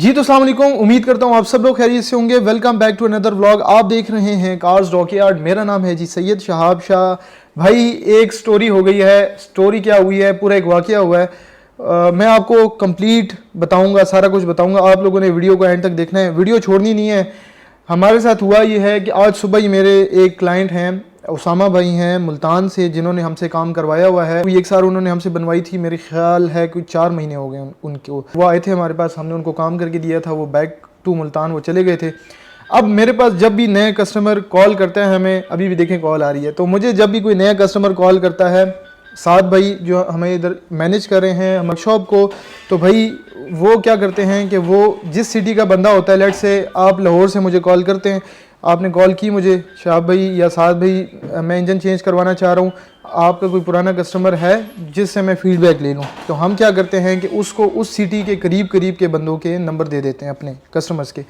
जी तो अस्सलाम वालेकुम, उम्मीद करता हूँ आप सब लोग खैरियत से होंगे। Welcome back to another vlog. आप देख रहे हैं कार्स डॉकयार्ड। मेरा नाम है जी सैयद शहाब शाह। भाई एक स्टोरी हो गई है। स्टोरी क्या हुई है, पूरा एक वाकया हुआ है। मैं आपको कंप्लीट बताऊंगा, सारा कुछ बताऊंगा। आप लोगों ने वीडियो को एंड तक देखना है, वीडियो छोड़नी नहीं है। हमारे साथ हुआ ये है कि आज सुबह ही मेरे एक क्लाइंट हैं, उसामा भाई हैं मुल्तान से, जिन्होंने हमसे काम करवाया हुआ है। एक साल उन्होंने हमसे बनवाई थी, मेरे ख्याल है कोई 4 महीने हो गए उनको। वो आए थे हमारे पास, हमने उनको काम करके दिया था, वो बैक टू मुल्तान वो चले गए थे। अब मेरे पास जब भी नए कस्टमर कॉल करते हैं, हमें अभी भी देखें कॉल आ रही है, तो मुझे जब भी कोई नया कस्टमर कॉल करता है, साथ भाई जो हमें इधर मैनेज कर रहे हैं हमारे शॉप को, तो भाई वो क्या करते हैं कि वो जिस सिटी का बंदा होता है, लेट से आप लाहौर से मुझे कॉल करते हैं, आपने कॉल की मुझे शाह भाई या साद भाई मैं इंजन चेंज करवाना चाह रहा हूँ, आपका कोई पुराना कस्टमर है जिससे मैं फीडबैक ले लूँ, तो हम क्या करते हैं कि उसको उस सिटी के करीब करीब के बंदों के नंबर दे देते हैं अपने कस्टमर्स के,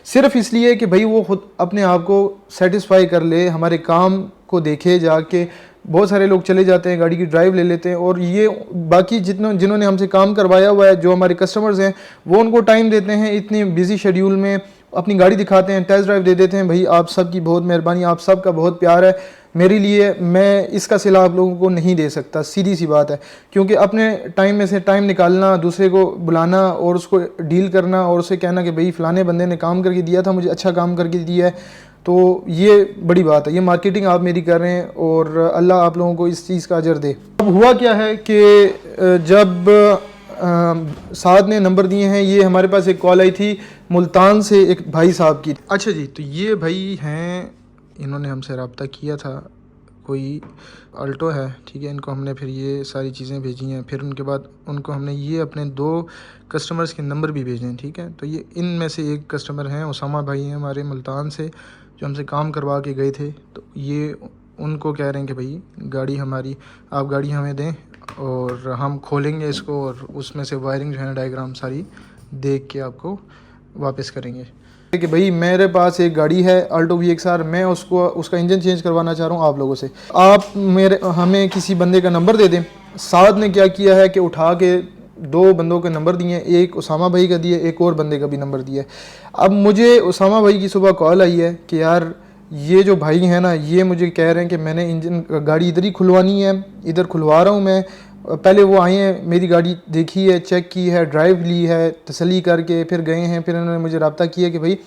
सिर्फ इसलिए कि भाई वो खुद अपने आप को सेटिस्फाई कर ले, हमारे काम को देखे जाके। बहुत सारे लोग चले जाते हैं, गाड़ी की ड्राइव ले लेते हैं, और ये बाकी जिन्होंने हमसे काम करवाया हुआ है, जो हमारे कस्टमर्स हैं, वो उनको टाइम देते हैं, इतने बिजी शेड्यूल में अपनी गाड़ी दिखाते हैं, टेस्ट ड्राइव दे देते हैं। भाई आप सब की बहुत मेहरबानी, आप सब का बहुत प्यार है मेरे लिए, मैं इसका सिला आप लोगों को नहीं दे सकता, सीधी सी बात है। क्योंकि अपने टाइम में से टाइम निकालना, दूसरे को बुलाना और उसको डील करना और उसे कहना कि भाई फ़लाने बंदे ने काम करके दिया था, मुझे अच्छा काम करके दिया है, तो ये बड़ी बात है। ये मार्केटिंग आप मेरी कर रहे हैं और अल्लाह आप लोगों को इस चीज़ का अजर दे। अब हुआ क्या है कि जब साद ने नंबर दिए हैं, ये हमारे पास एक कॉल आई थी मुल्तान से एक भाई साहब की। अच्छा जी, तो ये भाई हैं, इन्होंने हमसे रब्ता किया था, कोई अल्टो है, ठीक है। इनको हमने फिर ये सारी चीज़ें भेजी हैं, फिर उनके बाद उनको हमने ये अपने 2 कस्टमर्स के नंबर भी भेजे हैं, ठीक है। तो ये इनमें से एक कस्टमर हैं उसामा भाई हैं हमारे मुल्तान से, जो हमसे काम करवा के गए थे। तो ये उनको कह रहे हैं कि भाई गाड़ी हमारी, आप गाड़ी हमें दें और हम खोलेंगे इसको और उसमें से वायरिंग जो है डायग्राम सारी देख के आपको वापस करेंगे। कि भाई मेरे पास एक गाड़ी है अल्टो VXR, मैं उसका इंजन चेंज करवाना चाह रहा हूँ आप लोगों से, आप हमें किसी बंदे का नंबर दे दें। साद ने क्या किया है कि उठा के 2 बंदों के नंबर दिए, एक उसामा भाई का दिए, एक और बंदे का भी नंबर दिया। अब मुझे उसामा भाई की सुबह कॉल आई है कि यार ये जो भाई हैं ना, ये मुझे कह रहे हैं कि मैंने इंजन गाड़ी इधर ही खुलवानी है, इधर खुलवा रहा हूँ मैं। पहले वो आए हैं, मेरी गाड़ी देखी है, चेक की है, ड्राइव ली है, तसल्ली करके फिर गए हैं। फिर उन्होंने मुझे रब्ता किया कि भाई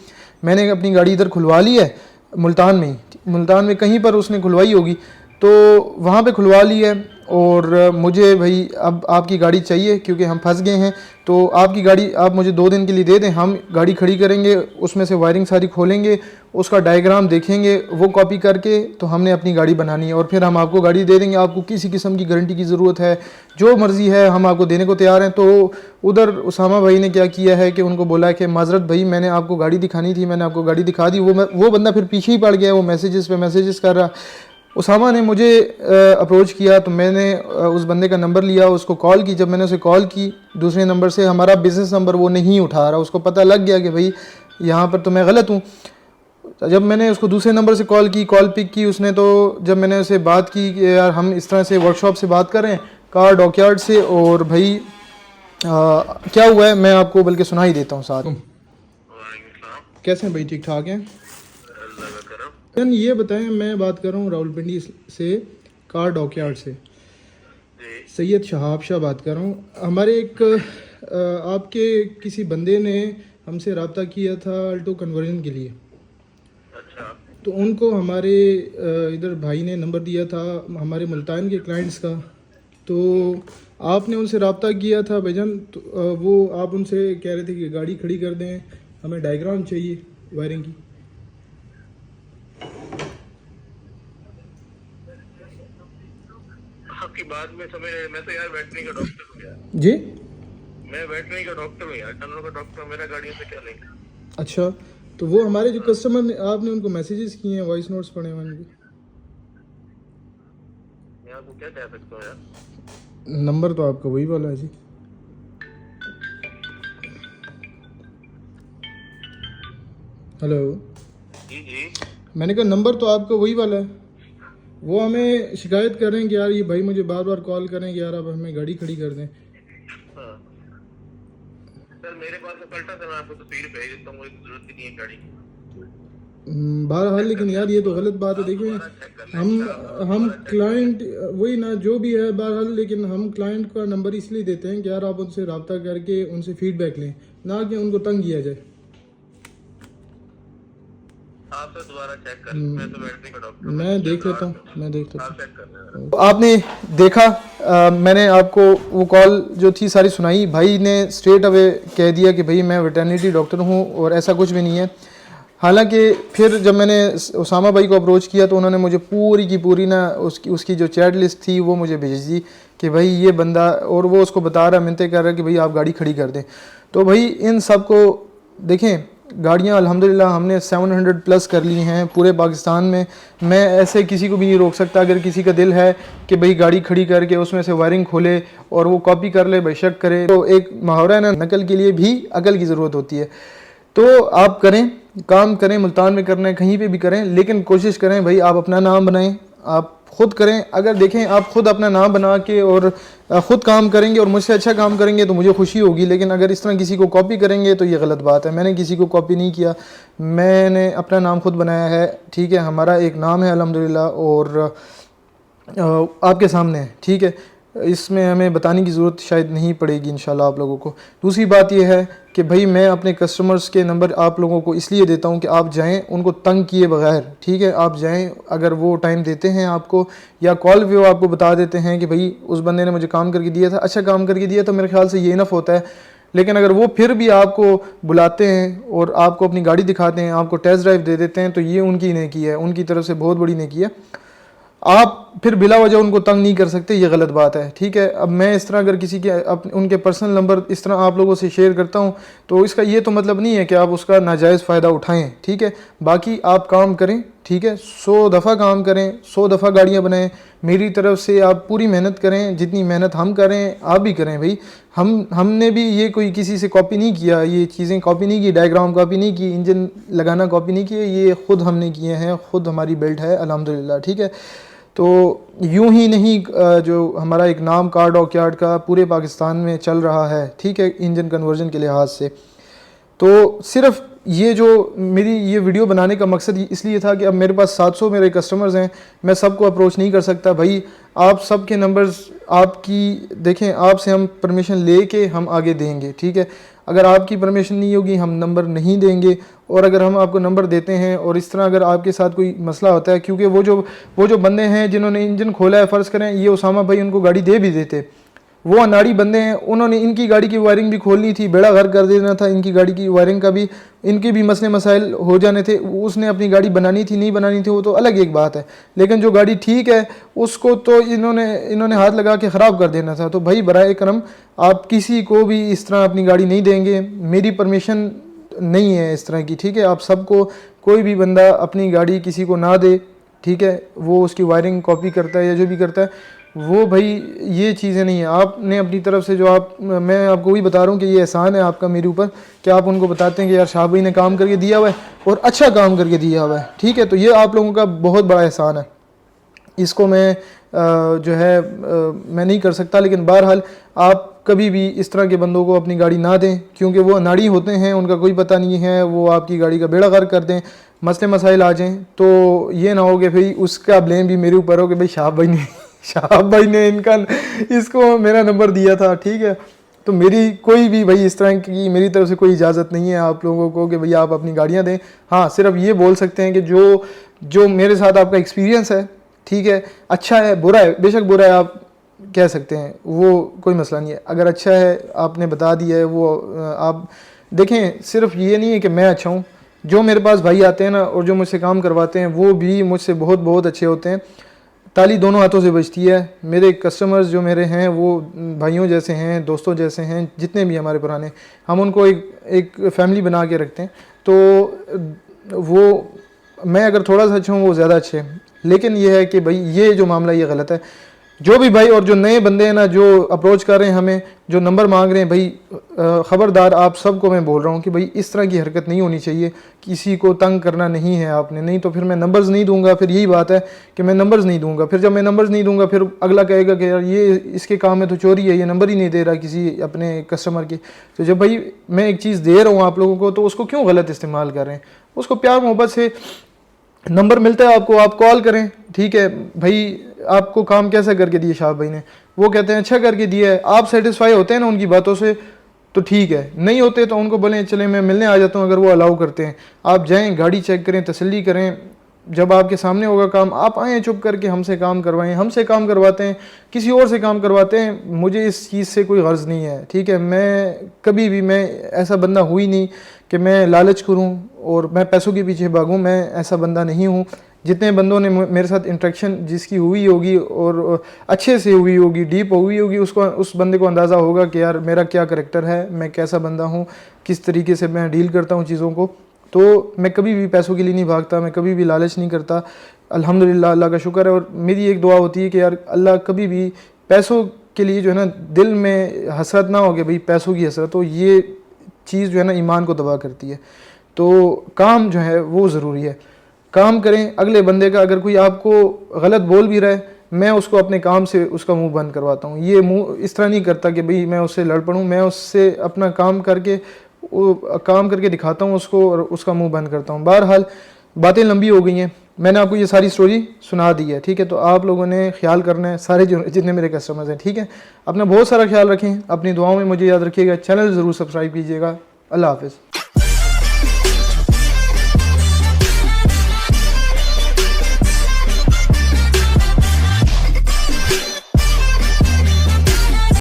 मैंने अपनी गाड़ी इधर खुलवा ली है, मुल्तान में ही, मुल्तान में कहीं पर उसने खुलवाई होगी, तो वहाँ पे खुलवा ली है। और मुझे भाई अब आपकी गाड़ी चाहिए क्योंकि हम फंस गए हैं, तो आपकी गाड़ी आप मुझे 2 दिन के लिए दे दें, हम गाड़ी खड़ी करेंगे, उसमें से वायरिंग सारी खोलेंगे, उसका डायग्राम देखेंगे, वो कॉपी करके तो हमने अपनी गाड़ी बनानी है और फिर हम आपको गाड़ी दे देंगे। आपको किसी किस्म की गारंटी की ज़रूरत है, जो मर्ज़ी है हम आपको देने को तैयार हैं। तो उधर उसामा भाई ने क्या किया है कि उनको बोला कि माजरत भाई मैंने आपको गाड़ी दिखानी थी, मैंने आपको गाड़ी दिखा दी। वो बंदा फिर पीछे ही पड़ गया, वो मैसेजेस पे मैसेजेस कर रहा। उसामा ने मुझे अप्रोच किया, तो मैंने उस बंदे का नंबर लिया, उसको कॉल की। जब मैंने उसे कॉल की दूसरे नंबर से, हमारा बिज़नेस नंबर वो नहीं उठा रहा, उसको पता लग गया कि भाई यहाँ पर तो मैं गलत हूँ। जब मैंने उसको दूसरे नंबर से कॉल की, कॉल पिक की उसने, तो जब मैंने उसे बात की कि यार हम इस तरह से वर्कशॉप से बात कर रहे हैं, कार डॉकयार्ड से, और भाई क्या हुआ है मैं आपको बल्कि सुना ही देता हूँ साथ। कैसे हैं भाई, ठीक ठाक हैं? ये बताएं, मैं बात कर रहा हूँ रावलपिंडी से, कार डॉकयार्ड से, सैयद शहाब शाह बात कर रहा हूँ। हमारे एक आपके किसी बंदे ने हमसे रब्ता किया था अल्टो कन्वर्जन के लिए। अच्छा। तो उनको हमारे इधर भाई ने नंबर दिया था हमारे मुल्तान के क्लाइंट्स का, तो आपने उनसे रब्ता किया था भाईजान। तो वो आप उनसे कह रहे थे कि गाड़ी खड़ी कर दें, हमें डायग्राम चाहिए वायरिंग की। आपकी बात में समझ, मैं तो यार वेटनरी का डॉक्टर हूँ यार। जी, मैं वेटनरी का डॉक्टर हूँ यार, जानवरों का डॉक्टर, मेरा गाड़ियों से क्या लिंक? अच्छा। तो वो हमारे जो कस्टमर ने, आपने उनको मैसेजेस किए हैं, वॉइस नोट्स पड़े हैं उनके, मैं आपको क्या कह सकता हूँ यार। नंबर तो आपका वही वाला है जी। हेलो, जी जी। मैंने कहा नंबर तो आपका वही वाला है। वो हमें शिकायत कर रहे हैं कि यार ये भाई मुझे बार बार कॉल करें कि यार आप हमें गाड़ी खड़ी कर दें। हाँ सर, मेरे पास तो पलटा था, मैं आपको तस्वीर भेज देता हूँ, मुझे जरूरत ही नहीं है गाड़ी की। बहरहाल लेकिन यार ये तो गलत बात है। देखिए दोबारा चेक कर लें, हम क्लाइंट वही ना जो भी है बहरहाल, लेकिन हम क्लाइंट का नंबर इसलिए देते हैं कि यार आप उनसे रब्ता करके उनसे फीडबैक लें, ना कि उनको तंग किया जाए। आप तो दोबारा चेक कर, मैं तो बैटरी का डॉक्टर हूँ, मैं देख लेता हूँ, मैं देख लेता आप चेक कर लें। हूँ। आपने देखा, मैंने आपको वो कॉल जो थी सारी सुनाई। भाई ने स्ट्रेट अवे कह दिया कि भाई मैं वेटरनिटी डॉक्टर हूँ और ऐसा कुछ भी नहीं है। हालांकि फिर जब मैंने उसामा भाई को अप्रोच किया तो उन्होंने मुझे पूरी की पूरी ना उसकी जो चैट लिस्ट थी वो मुझे भेज दी कि भाई ये बंदा, और वो उसको बता रहा, मिन्नतें कर रहा है कि भाई आप गाड़ी खड़ी कर दें। तो भाई इन सब को देखें, गाड़ियां अल्हम्दुलिल्लाह हमने 700 प्लस कर ली हैं पूरे पाकिस्तान में। मैं ऐसे किसी को भी नहीं रोक सकता, अगर किसी का दिल है कि भाई गाड़ी खड़ी करके उसमें से वायरिंग खोले और वो कॉपी कर ले, बेशक करे। तो एक मुहावरा है ना, नकल के लिए भी अकल की ज़रूरत होती है। तो आप करें, काम करें, मुल्तान में करना है कहीं पे भी करें, लेकिन कोशिश करें भाई आप अपना नाम बनाएं, आप खुद करें। अगर देखें आप खुद अपना नाम बना के और ख़ुद काम करेंगे और मुझसे अच्छा काम करेंगे तो मुझे खुशी होगी, लेकिन अगर इस तरह किसी को कॉपी करेंगे तो ये गलत बात है। मैंने किसी को कॉपी नहीं किया, मैंने अपना नाम खुद बनाया है, ठीक है। हमारा एक नाम है अल्हम्दुलिल्लाह और आपके सामने है, ठीक है। इसमें हमें बताने की ज़रूरत शायद नहीं पड़ेगी इंशाल्लाह आप लोगों को। दूसरी बात यह है कि भाई मैं अपने कस्टमर्स के नंबर आप लोगों को इसलिए देता हूं कि आप जाएं उनको तंग किए बगैर, ठीक है। आप जाएं, अगर वो टाइम देते हैं आपको या कॉल पे वो आपको बता देते हैं कि भाई उस बंदे ने मुझे काम करके दिया था, अच्छा काम करके दिया, तो मेरे ख्याल से ये इनफ होता है। लेकिन अगर वो फिर भी आपको बुलाते हैं और आपको अपनी गाड़ी दिखाते हैं, आपको टेस्ट ड्राइव दे देते हैं, तो ये उनकी नेकी है, उनकी तरफ से बहुत बड़ी नेकी है। आप फिर बिला वजह उनको तंग नहीं कर सकते, ये गलत बात है, ठीक है। अब मैं इस तरह अगर किसी के उनके पर्सनल नंबर इस तरह आप लोगों से शेयर करता हूं तो इसका ये तो मतलब नहीं है कि आप उसका नाजायज़ फ़ायदा उठाएं, ठीक है। बाकी आप काम करें, ठीक है, 100 दफ़ा काम करें, 100 दफ़ा गाड़ियां बनाएं। मेरी तरफ से आप पूरी मेहनत करें, जितनी मेहनत हम करें आप भी करें भाई। हमने भी ये कोई किसी से कॉपी नहीं किया, ये चीज़ें कॉपी नहीं की, डायग्राम कॉपी नहीं की, इंजन लगाना कॉपी नहीं किए, ये ख़ुद हमने किए हैं, ख़ुद हमारी बिल्ड है अल्हम्दुलिल्लाह, ठीक है। तो यूं ही नहीं, जो हमारा एक नाम कार डॉकयार्ड का पूरे पाकिस्तान में चल रहा है, ठीक है, इंजन कन्वर्जन के लिहाज से। तो सिर्फ ये जो मेरी ये वीडियो बनाने का मकसद इसलिए था कि अब मेरे पास 700 मेरे कस्टमर्स हैं, मैं सबको अप्रोच नहीं कर सकता भाई। आप सबके नंबर्स आपकी देखें, आपसे हम परमिशन लेके हम आगे देंगे, ठीक है। अगर आपकी परमिशन नहीं होगी हम नंबर नहीं देंगे, और अगर हम आपको नंबर देते हैं और इस तरह अगर आपके साथ कोई मसला होता है, क्योंकि वो जो बंदे हैं जिन्होंने इंजन खोला है, फ़र्ज़ करें ये उसामा भाई उनको गाड़ी दे भी देते, वो अनाड़ी बंदे हैं, उन्होंने इनकी गाड़ी की वायरिंग भी खोलनी थी, बेड़ा गर्क कर देना था इनकी गाड़ी की वायरिंग का भी, इनके भी मसले मसाइल हो जाने थे। उसने अपनी गाड़ी बनानी थी नहीं बनानी थी वो तो अलग एक बात है, लेकिन जो गाड़ी ठीक है उसको तो इन्होंने हाथ लगा के ख़राब कर देना था। तो भाई बराए करम आप किसी को भी इस तरह अपनी गाड़ी नहीं देंगे, मेरी परमिशन नहीं है इस तरह की, ठीक है। आप सबको, कोई भी बंदा अपनी गाड़ी किसी को ना दे, ठीक है। वो उसकी वायरिंग कॉपी करता है या जो भी करता है वो, भाई ये चीज़ें नहीं है। आपने अपनी तरफ से जो मैं आपको वही बता रहा हूँ कि ये एहसान है आपका मेरे ऊपर कि आप उनको बताते हैं कि यार शाह भाई ने काम करके दिया हुआ है और अच्छा काम करके दिया हुआ है, ठीक है। तो ये आप लोगों का बहुत बड़ा एहसान है, इसको मैं जो है मैं नहीं कर सकता। लेकिन बहरहाल आप कभी भी इस तरह के बंदों को अपनी गाड़ी ना दें, क्योंकि वो अनाड़ी होते हैं, उनका कोई पता नहीं है, वो आपकी गाड़ी का बेड़ा गर्क कर दें, मसले मसाइल आ जाएँ, तो ये ना हो कि भाई उसका ब्लेम भी मेरे ऊपर हो कि भाई शाह भाई ने इनका इसको मेरा नंबर दिया था, ठीक है। तो मेरी कोई भी भाई इस तरह की मेरी तरफ से कोई इजाज़त नहीं है आप लोगों को कि भाई आप अपनी गाड़ियां दें। हाँ, सिर्फ ये बोल सकते हैं कि जो मेरे साथ आपका एक्सपीरियंस है, ठीक है, अच्छा है, बुरा है, बेशक बुरा है आप कह सकते हैं, वो कोई मसला नहीं है। अगर अच्छा है आपने बता दिया है, वो आप देखें, सिर्फ ये नहीं है कि मैं अच्छा हूँ, जो मेरे पास भाई आते हैं ना और जो मुझसे काम करवाते हैं वो भी मुझसे बहुत बहुत अच्छे होते हैं। ताली दोनों हाथों से बजती है। मेरे कस्टमर्स जो मेरे हैं वो भाइयों जैसे हैं, दोस्तों जैसे हैं, जितने भी हमारे पुराने, हम उनको एक फैमिली बना के रखते हैं। तो वो, मैं अगर थोड़ा सा अच्छा हूँ वो ज़्यादा अच्छे हैं। लेकिन ये है कि भाई ये जो मामला ये गलत है। जो भी भाई और जो नए बंदे हैं ना, जो अप्रोच कर रहे हैं हमें, जो नंबर मांग रहे हैं भाई, ख़बरदार आप सबको मैं बोल रहा हूँ कि भाई इस तरह की हरकत नहीं होनी चाहिए। किसी को तंग करना नहीं है आपने, नहीं तो फिर मैं नंबर्स नहीं दूंगा। फिर यही बात है कि मैं नंबर्स नहीं दूंगा। फिर जब मैं नंबर्स नहीं दूंगा फिर अगला कहेगा कि यार ये इसके काम में तो चोरी है, ये नंबर ही नहीं दे रहा किसी अपने कस्टमर की। तो जब भाई मैं एक चीज़ दे रहा हूँ आप लोगों को, तो उसको क्यों गलत इस्तेमाल कर रहे हैं? उसको प्यार मोहब्बत से नंबर मिलता है आपको, आप कॉल करें। ठीक है भाई, आपको काम कैसा करके दिए शाह भाई ने? वो कहते हैं अच्छा करके दिया है। आप सेटिस्फाई होते हैं ना उनकी बातों से तो ठीक है, नहीं होते तो उनको बोलें चले मैं मिलने आ जाता हूँ, अगर वो अलाउ करते हैं। आप जाएं, गाड़ी चेक करें, तसल्ली करें, जब आपके सामने होगा काम आप आएँ चुप करके हमसे काम करवाएं। हमसे काम करवाते हैं, किसी और से काम करवाते हैं, मुझे इस चीज़ से कोई गर्ज नहीं है। ठीक है, मैं कभी भी मैं ऐसा बंदा हुई नहीं कि मैं लालच करूं और मैं पैसों के पीछे भागूं। मैं ऐसा बंदा नहीं हूं। जितने बंदों ने मेरे साथ इंटरेक्शन जिसकी हुई होगी और अच्छे से हुई होगी, डीप हुई होगी, उसको उस बंदे को अंदाज़ा होगा कि यार मेरा क्या करैक्टर है, मैं कैसा बंदा हूँ, किस तरीके से मैं डील करता हूँ चीज़ों को। तो मैं कभी भी पैसों के लिए नहीं भागता, मैं कभी भी लालच नहीं करता। अल्हम्दुलिल्लाह, अल्लाह का शुक्र है। और मेरी एक दुआ होती है कि यार अल्लाह कभी भी पैसों के लिए जो है ना दिल में हसरत ना हो कि भाई पैसों की हसरत हो, ये चीज़ जो है ना ईमान को तबाह करती है। तो काम जो है वो ज़रूरी है, काम करें। अगले बंदे का अगर कोई आपको गलत बोल भी रहा है, मैं उसको अपने काम से उसका मुंह बंद करवाता हूँ। ये मुंह इस तरह नहीं करता कि भाई मैं उससे लड़ पड़ूँ, मैं उससे अपना काम करके दिखाता हूँ उसको और उसका मुंह बंद करता हूँ। बहरहाल बातें लंबी हो गई हैं, मैंने आपको ये सारी स्टोरी सुना दी है। ठीक है, तो आप लोगों ने ख्याल करना है, सारे जितने मेरे कस्टमर्स हैं। ठीक है, अपना बहुत सारा ख्याल रखें, अपनी दुआओं में मुझे याद रखिएगा। चैनल ज़रूर सब्सक्राइब कीजिएगा। अल्लाह हाफ़िज़।